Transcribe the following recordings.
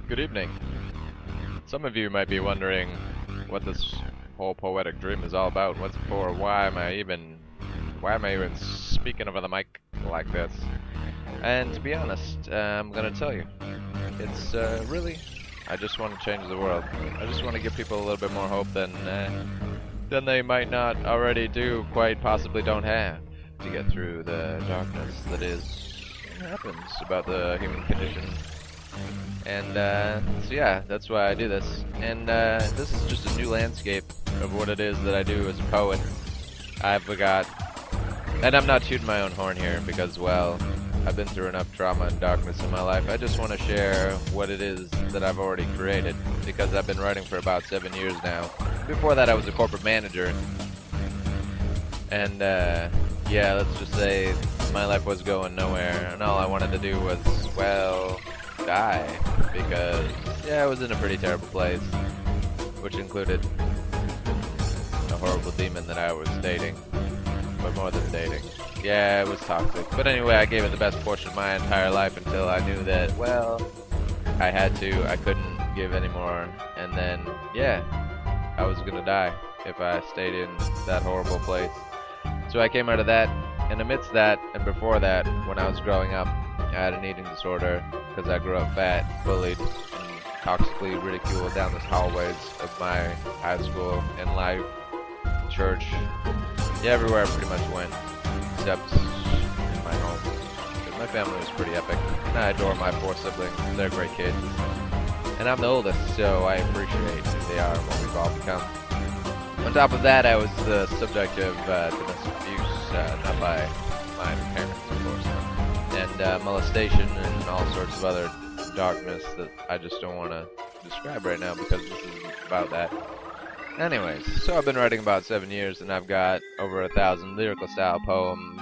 Good evening. Some of you might be wondering what this whole poetic dream is all about. What's it for? Why am I even speaking over the mic like this? And to be honest, I'm gonna tell you. It's really, I just want to change the world. I just want to give people a little bit more hope than they might not already do, quite possibly don't have, to get through the darkness that happens about the human condition. And so yeah, that's why I do this. And this is just a new landscape of what it is that I do as a poet. And I'm not tooting my own horn here because, well, I've been through enough trauma and darkness in my life. I just want to share what it is that I've already created, because I've been writing for about 7 years now. Before that, I was a corporate manager. And yeah, let's just say my life was going nowhere, and all I wanted to do was, well, die, because yeah, I was in a pretty terrible place, which included a horrible demon that I was dating, but more than dating. Yeah, it was toxic. But anyway, I gave it the best portion of my entire life until I knew that, well, I couldn't give anymore, and then, yeah, I was gonna die if I stayed in that horrible place. So I came out of that, and amidst that, and before that, when I was growing up, I had an eating disorder because I grew up fat, bullied, and toxically ridiculed down the hallways of my high school and life, church, yeah, everywhere I pretty much went, except in my home. Because my family was pretty epic, and I adore my 4 siblings. They're great kids. And I'm the oldest, so I appreciate who they are and what we've all become. On top of that, I was the subject of domestic abuse, not by my parents, of course, and molestation and all sorts of other darkness that I just don't want to describe right now because this isn't about that. Anyways, so I've been writing about 7 years, and I've got over 1,000 lyrical style poems,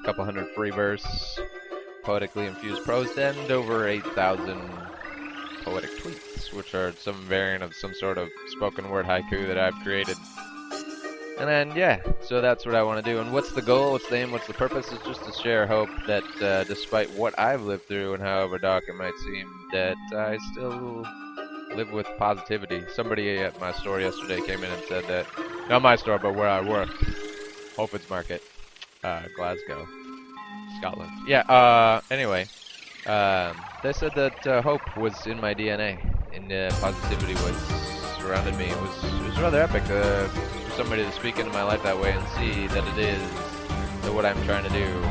a couple hundred free verse, poetically infused prose, and over 8,000 poetic tweets, which are some variant of some sort of spoken word haiku that I've created. And then, yeah, so that's what I want to do. And what's the goal, what's the aim, what's the purpose? Is just to share hope that despite what I've lived through and however dark it might seem, that I still live with positivity. Somebody at my store yesterday came in and said that, not my store, but where I work, Hope's Market, Glasgow, Scotland. Yeah, anyway, they said that hope was in my DNA, and positivity was surrounded me. It was rather epic for somebody to speak into my life that way and see that it is that what I'm trying to do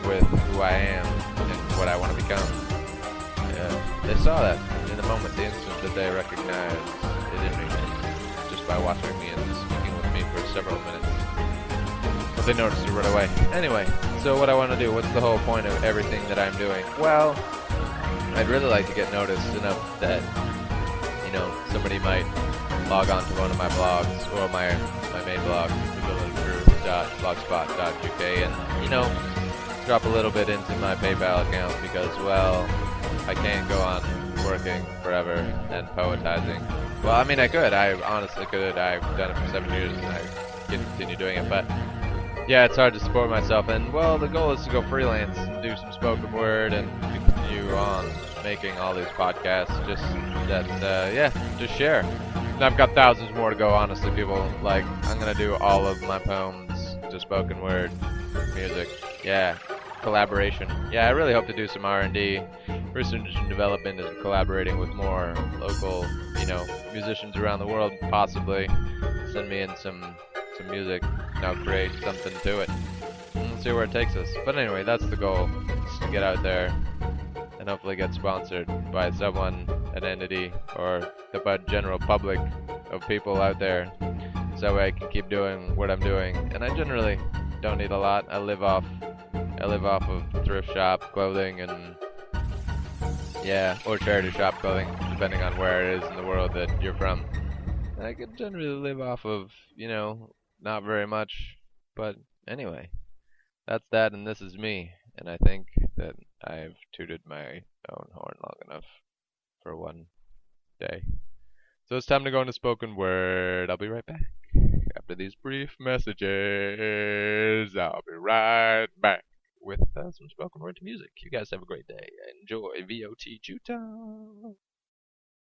with who I am and what I want to become. They saw that in the moment, the instant that they recognized it in me, just by watching me and speaking with me for several minutes. But they noticed it right away. Anyway, so what I want to do, what's the whole point of everything that I'm doing? Well, I'd really like to get noticed enough that, you know, somebody might log on to one of my blogs, or my main blog, thevillagegroup.blogspot.uk, and, you know, drop a little bit into my PayPal account because, well, I can't go on working forever and poetizing. Well, I mean, I could. I honestly could. I've done it for 7 years, and I can continue doing it, but yeah, it's hard to support myself, and, well, the goal is to go freelance and do some spoken word and continue on making all these podcasts, just that, yeah, just share. And I've got thousands more to go, honestly, people. Like, I'm gonna do all of my poems to spoken word music. Yeah, collaboration. Yeah, I really hope to do some R&D, research and development, and collaborating with more local, you know, musicians around the world, possibly. Send me in some music, and I'll create something to it. And see where it takes us. But anyway, that's the goal, is to get out there and hopefully get sponsored by someone, an entity, or the general public of people out there, so that way I can keep doing what I'm doing. And I generally don't need a lot. I live off of thrift shop clothing and, yeah, or charity shop clothing, depending on where it is in the world that you're from. And I can generally live off of, you know, not very much. But anyway, that's that, and this is me. And I think that I've tooted my own horn long enough for one day. So it's time to go into spoken word. I'll be right back. After these brief messages, I'll be right back with some spoken word to music. You guys have a great day. Enjoy VOT Juton.